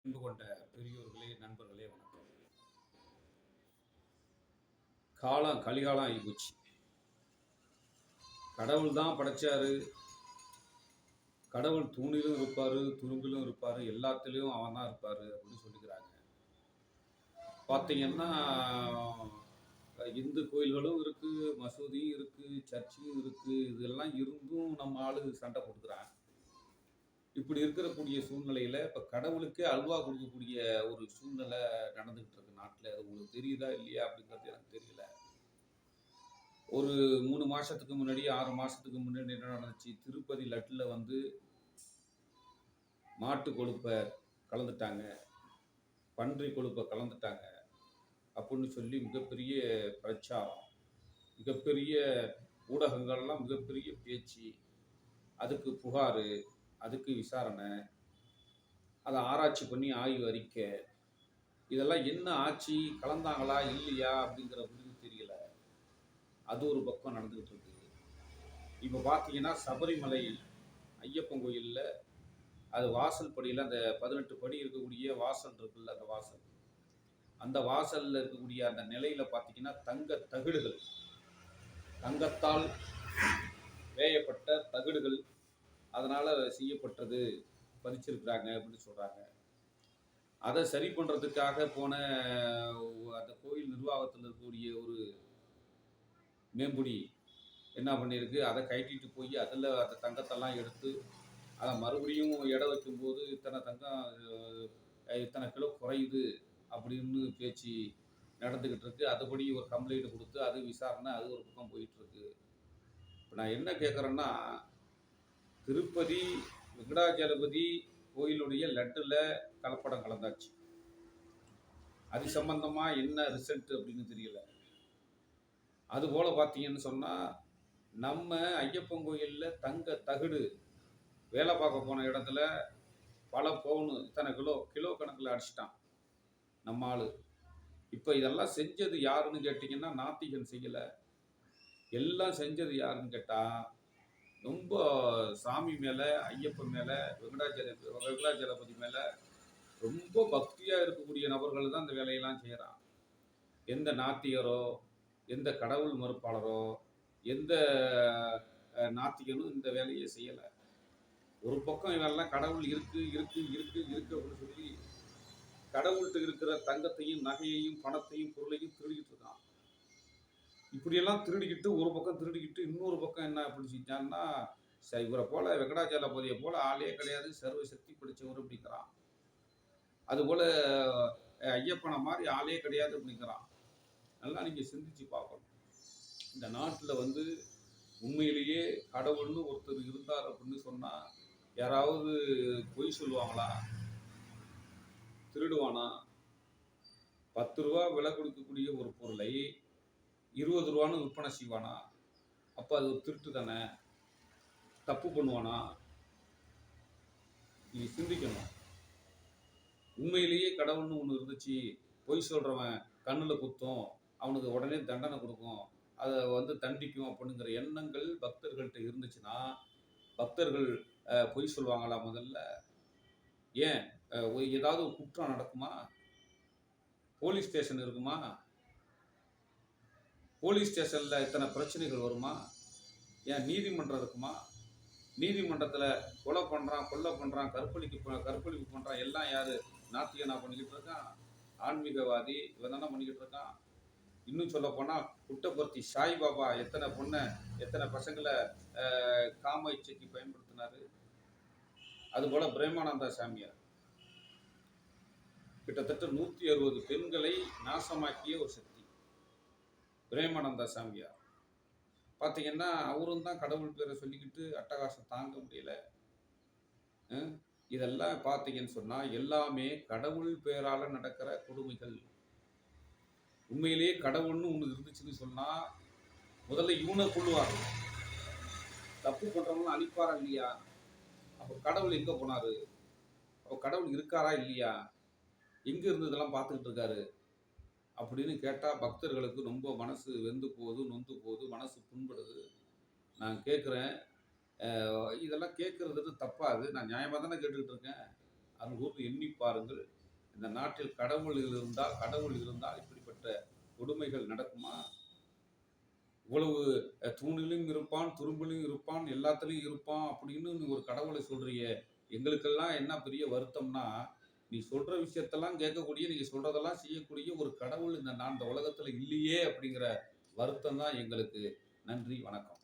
அன்பு கொண்ட பெரியோர்களே, நண்பர்களே வணக்கம். காலம் கலிகாலம் ஆகிப்போச்சு. கடவுள் தான் படைச்சாரு. கடவுள் தூணிலும் இருப்பாரு, துரும்பிலும் இருப்பாரு, எல்லாத்துலேயும் அவன் தான் இருப்பாரு அப்படின்னு சொல்லிக்கிறாங்க. பார்த்தீங்கன்னா, இந்து கோயில்களும் இருக்கு, மசூதியும் இருக்கு, சர்ச்சையும் இருக்கு. இதெல்லாம் இருந்தும் நம்ம ஆளு சண்டை போட்டுக்கிறான். இப்படி இருக்கக்கூடிய சூழ்நிலையில இப்ப கடவுளுக்கே அல்வா கொடுக்கக்கூடிய ஒரு சூழ்நிலை நடந்துகிட்டு இருக்கு நாட்டுல. அது உங்களுக்கு தெரியுதா இல்லையா அப்படிங்கிறது எனக்கு தெரியல. ஒரு 3 மாசத்துக்கு முன்னாடி, 6 மாசத்துக்கு முன்னாடி என்ன நடந்துச்சு? திருப்பதி லட்டுல வந்து மாட்டு கொழுப்ப கலந்துட்டாங்க, பன்றி கொழுப்ப கலந்துட்டாங்க அப்படின்னு சொல்லி மிகப்பெரிய பிரச்சாரம், மிகப்பெரிய ஊடகங்கள்லாம் மிகப்பெரிய பேச்சு, அதுக்கு புகாரு, அதுக்கு விசாரணை, அதை ஆராய்ச்சி பண்ணி ஆய்வு அறிக்கை, இதெல்லாம் என்ன ஆச்சு, கலந்தாங்களா இல்லையா அப்படிங்கிற முடிவு தெரியல. அது ஒரு பக்கம் நடந்துகிட்டு இருக்கு. இப்போ பார்த்தீங்கன்னா சபரிமலை ஐயப்பன் கோயிலில் அது வாசல் படியில் அந்த 18 படி இருக்கக்கூடிய வாசல் இருக்குல்ல, அந்த வாசல், அந்த வாசலில் இருக்கக்கூடிய அந்த நிலையில் பார்த்தீங்கன்னா தங்க தகடுகள், தங்கத்தால் வேயப்பட்ட தகடுகள், அதனால் செய்யப்பட்டது பதிச்சிருக்கிறாங்க அப்படின்னு சொல்கிறாங்க. அதை சரி பண்ணுறதுக்காக போன அந்த கோயில் நிர்வாகத்தில் இருக்கக்கூடிய ஒரு மேம்புடி என்ன பண்ணியிருக்கு, அதை கட்டிட்டு போய் அதில் அந்த தங்கத்தெல்லாம் எடுத்து அதை மறுபடியும் எடை வைக்கும்போது இத்தனை தங்கம், இத்தனை கிலோ குறையுது அப்படின்னு பேச்சு நடந்துக்கிட்டு இருக்கு. அதுபடி ஒரு கம்ப்ளைண்ட் கொடுத்து அது விசாரணை, அது ஒரு பக்கம் போயிட்டு இருக்கு. இப்போ நான் என்ன கேட்குறேன்னா, திருப்பதி வெங்கடாஜலபதி கோயிலுடைய லட்டில் கலப்படம் கலந்தாச்சு. அது சம்பந்தமாக என்ன ரிசல்ட் அப்படின்னு தெரியல. அதுபோல் பார்த்தீங்கன்னு சொன்னால், நம்ம ஐயப்பன் கோயிலில் தங்க தகடு வேலை பார்க்க போன இடத்துல பல பவுனு இத்தனை கிலோ கணக்கில் அடிச்சிட்டான் நம்ம ஆளு. இப்போ இதெல்லாம் செஞ்சது யாருன்னு கேட்டிங்கன்னா, நாத்திகன் செய்யலை. எல்லாம் செஞ்சது யாருன்னு கேட்டால், ரொம்ப சாமி மேலே, ஐயப்பன் மேலே, வெங்கடாஜலபதி மேலே ரொம்ப பக்தியாக இருக்கக்கூடிய நபர்கள் தான் இந்த வேலையெல்லாம் செய்கிறான். எந்த நாத்திகரோ, எந்த கடவுள் மறுப்பாளரோ, எந்த நாத்திகனும் இந்த வேலையை செய்யலை. ஒரு பக்கம் இவெல்லாம் கடவுள் இருக்கு இருக்கு இருக்கு இருக்கு அப்படின்னு சொல்லி கடவுள்கிட்ட இருக்கிற தங்கத்தையும் நகையையும் பணத்தையும் பொருளையும் திருடிக்கிட்டு இருக்கான். இப்படியெல்லாம் திருடிக்கிட்டு ஒரு பக்கம் திருடிக்கிட்டு இன்னொரு பக்கம் என்ன அப்படின்னு செஞ்சான்னா, இவரை போல வெங்கடாஜலபதியை போல ஆளே கிடையாது, சர்வ சக்தி பிடிச்சவர் அப்படிங்கிறான். அதுபோல ஐயப்பனை மாதிரி ஆளே கிடையாது அப்படிங்கிறான். நல்லா நீங்கள் சிந்திச்சு பார்க்கணும். இந்த நாட்டில் வந்து உண்மையிலேயே கடவுள்னு ஒருத்தர் இருந்தார் அப்படின்னு சொன்னால் யாராவது பொய் சொல்லுவாங்களா? திருடுவானா? 10 ரூபா விலை கொடுக்கக்கூடிய ஒரு பொருளை 20 ரூபான்னு விற்பனை செய்வானா? அப்போ அது ஒரு திருட்டு தானே? தப்பு பண்ணுவானா? நீ சிந்திக்கணும். உண்மையிலேயே கடவுள்னு ஒன்று இருந்துச்சு, பொய் சொல்கிறவன் கண்ணில் குத்தும், அவனுக்கு உடனே தண்டனை கொடுக்கும், அதை வந்து தண்டிக்கும் அப்படிங்கிற எண்ணங்கள் பக்தர்கள்ட்ட இருந்துச்சுன்னா, பக்தர்கள் பொய் சொல்லுவாங்களா முதல்ல? ஏன் ஏதாவது ஒரு குற்றம் நடக்குமா? போலீஸ் ஸ்டேஷன் இருக்குமா? போலீஸ் ஸ்டேஷனில் இத்தனை பிரச்சனைகள் வருமா? ஏன் நீதிமன்றம் இருக்குமா? நீதிமன்றத்தில் கொலை பண்ணுறான், கொள்ளை பண்ணுறான், கற்பழிப்பு பண்ணுறான், எல்லாம் யார்? நாத்திகனா பண்ணிக்கிட்டு இருக்கான், ஆன்மீகவாதி இவன் தானே பண்ணிக்கிட்டு இருக்கான். இன்னும் சொல்ல போனால் குட்டபர்த்தி சாய்பாபா எத்தனை பொண்ணை, எத்தனை பசங்களை காம இச்சைக்கு பயன்படுத்தினாரு. அதுபோல் பிரேமானந்தா சாமியார் கிட்டத்தட்ட 160 பெண்களை நாசமாக்கிய ஒரு சக்தி பிரேமானந்தா சாமியார். பார்த்தீங்கன்னா அவரும் தான் கடவுள் பேரை சொல்லிக்கிட்டு அட்டகாசம் தாங்க முடியல. இதெல்லாம் பார்த்தீங்கன்னு சொன்னால் எல்லாமே கடவுள் பேரால் நடக்கிற கொடுமைகள். உண்மையிலேயே கடவுள்னு ஒன்று இருந்துச்சுன்னு சொன்னால் முதல்ல இவனை கொள்ளுவார். தப்பு பண்ணுறவங்களும் அழிப்பாரா இல்லையா? அப்போ கடவுள் எங்கே போனார்? அப்போ கடவுள் இருக்காரா இல்லையா? எங்கே இருந்து இதெல்லாம் பார்த்துக்கிட்டு இருக்காரு அப்படின்னு கேட்டால் பக்தர்களுக்கு ரொம்ப மனசு வெந்து போகுது, நொந்து போகுது, மனசு புண்படுது. நான் கேட்குறேன், இதெல்லாம் கேட்குறது தப்பாது. நான் நியாயமாக தானே கேட்டுக்கிட்டு இருக்கேன். அன்போடு எண்ணி பாருங்கள். இந்த நாட்டில் கடவுள் இருந்தால் இப்படிப்பட்ட கொடுமைகள் நடக்குமா? இவ்வளவு தூணிலும் இருப்பான், துரும்பிலும் இருப்பான், எல்லாத்துலயும் இருப்பான் அப்படின்னு நீ ஒரு கடவுளை சொல்றியே. எங்களுக்கெல்லாம் என்ன பெரிய வருத்தம்னா, நீ சொல்ற விஷயத்தெல்லாம் கேட்கக்கூடிய, நீங்க சொல்றதெல்லாம் செய்யக்கூடிய ஒரு கடவுள் இந்த உலகத்துல இல்லையே அப்படிங்கிற வருத்தம் தான் எங்களுக்கு. நன்றி, வணக்கம்.